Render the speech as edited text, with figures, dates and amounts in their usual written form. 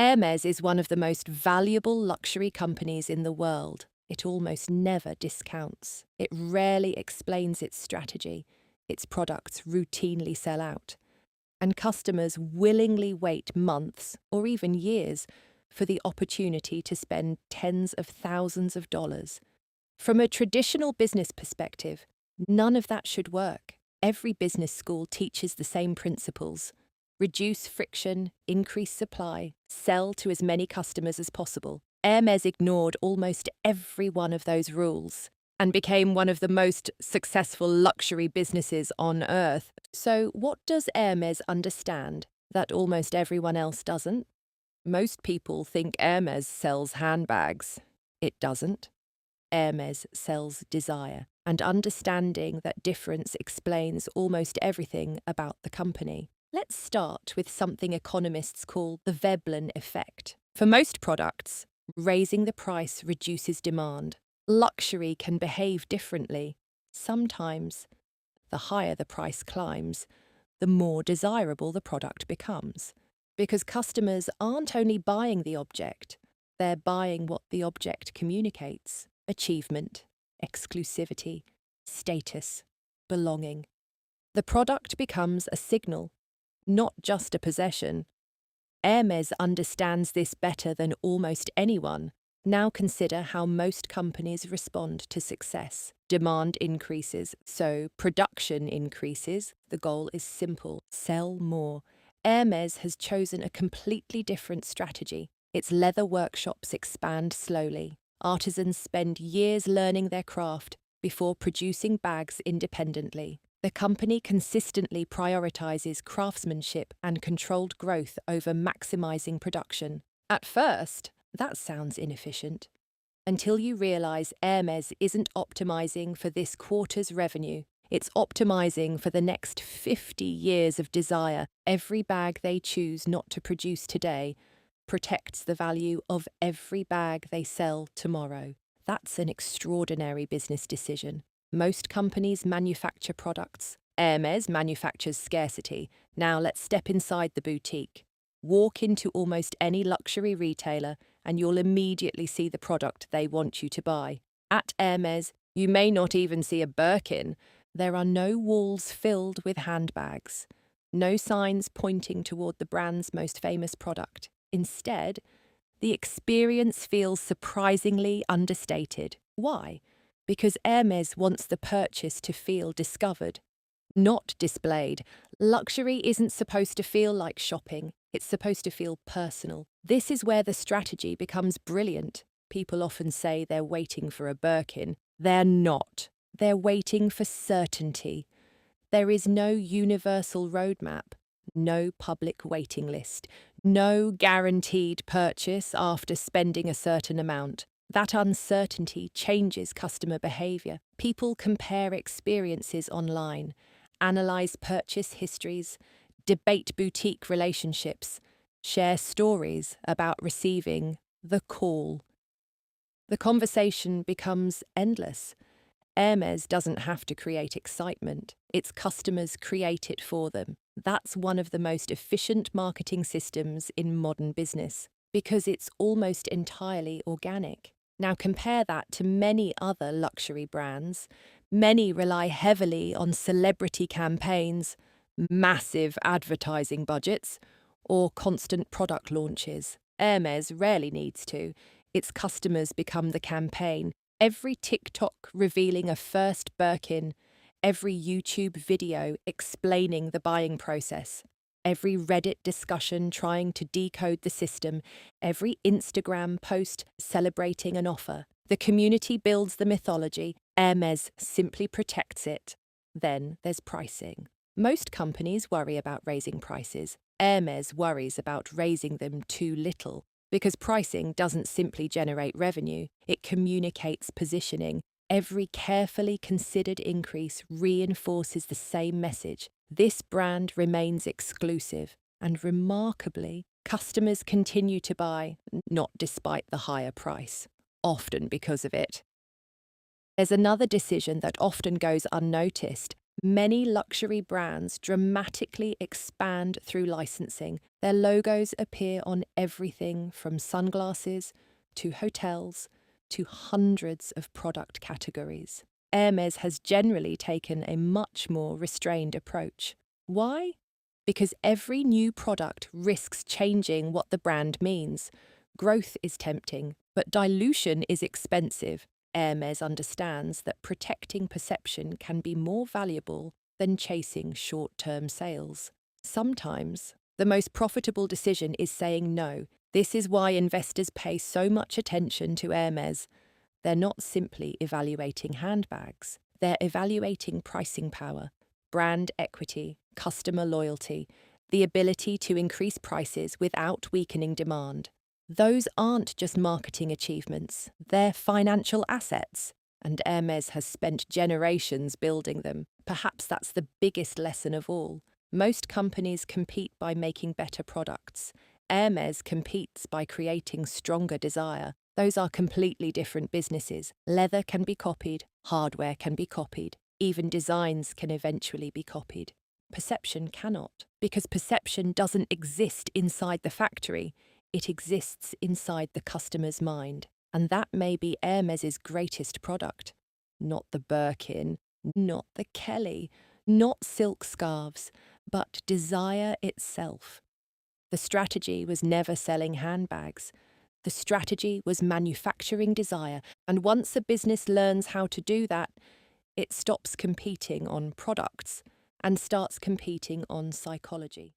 Hermès is one of the most valuable luxury companies in the world. It almost never discounts. It rarely explains its strategy. Its products routinely sell out. And customers willingly wait months or even years for the opportunity to spend tens of thousands of dollars. From a traditional business perspective, none of that should work. Every business school teaches the same principles. Reduce friction, increase supply, sell to as many customers as possible. Hermès ignored almost every one of those rules and became one of the most successful luxury businesses on earth. So what does Hermès understand that almost everyone else doesn't? Most people think Hermès sells handbags. It doesn't. Hermès sells desire, and understanding that difference explains almost everything about the company. Let's start with something economists call the Veblen effect. For most products, raising the price reduces demand. Luxury can behave differently. Sometimes, the higher the price climbs, the more desirable the product becomes. Because customers aren't only buying the object, they're buying what the object communicates: achievement, exclusivity, status, belonging. The product becomes a signal, not just a possession. Hermès understands this better than almost anyone. Now consider how most companies respond to success. Demand increases, so production increases. The goal is simple: sell more. Hermès has chosen a completely different strategy. Its leather workshops expand slowly. Artisans spend years learning their craft before producing bags independently. The company consistently prioritizes craftsmanship and controlled growth over maximizing production. At first, that sounds inefficient, until you realize Hermès isn't optimizing for this quarter's revenue. It's optimizing for the next 50 years of desire. Every bag they choose not to produce today protects the value of every bag they sell tomorrow. That's an extraordinary business decision. Most companies manufacture products. Hermès manufactures scarcity. Now let's step inside the boutique. Walk into almost any luxury retailer and you'll immediately see the product they want you to buy. At Hermès, you may not even see a Birkin. There are no walls filled with handbags, no signs pointing toward the brand's most famous product. Instead, the experience feels surprisingly understated. Why? Because Hermès wants the purchase to feel discovered, not displayed. Luxury isn't supposed to feel like shopping. It's supposed to feel personal. This is where the strategy becomes brilliant. People often say they're waiting for a Birkin. They're not. They're waiting for certainty. There is no universal roadmap, no public waiting list, no guaranteed purchase after spending a certain amount. That uncertainty changes customer behavior. People compare experiences online, analyze purchase histories, debate boutique relationships, share stories about receiving the call. The conversation becomes endless. Hermès doesn't have to create excitement. Its customers create it for them. That's one of the most efficient marketing systems in modern business, because it's almost entirely organic. Now compare that to many other luxury brands. Many rely heavily on celebrity campaigns, massive advertising budgets, or constant product launches. Hermès rarely needs to. Its customers become the campaign. Every TikTok revealing a first Birkin, every YouTube video explaining the buying process, every Reddit discussion trying to decode the system, every Instagram post celebrating an offer. The community builds the mythology. Hermès simply protects it. Then there's pricing. Most companies worry about raising prices. Hermès worries about raising them too little, because pricing doesn't simply generate revenue, it communicates positioning. Every carefully considered increase reinforces the same message. This brand remains exclusive, and remarkably, customers continue to buy, not despite the higher price, often because of it. There's another decision that often goes unnoticed. Many luxury brands dramatically expand through licensing. Their logos appear on everything from sunglasses to hotels to hundreds of product categories. Hermès has generally taken a much more restrained approach. Why? Because every new product risks changing what the brand means. Growth is tempting, but dilution is expensive. Hermès understands that protecting perception can be more valuable than chasing short-term sales. Sometimes, the most profitable decision is saying no. This is why investors pay so much attention to Hermès. They're not simply evaluating handbags. They're evaluating pricing power, brand equity, customer loyalty, the ability to increase prices without weakening demand. Those aren't just marketing achievements, they're financial assets, and Hermès has spent generations building them. Perhaps that's the biggest lesson of all. Most companies compete by making better products. Hermès competes by creating stronger desire. Those are completely different businesses. Leather can be copied, hardware can be copied, even designs can eventually be copied. Perception cannot, because perception doesn't exist inside the factory. It exists inside the customer's mind. And that may be Hermès's greatest product. Not the Birkin, not the Kelly, not silk scarves, but desire itself. The strategy was never selling handbags. The strategy was manufacturing desire. And once a business learns how to do that, it stops competing on products and starts competing on psychology.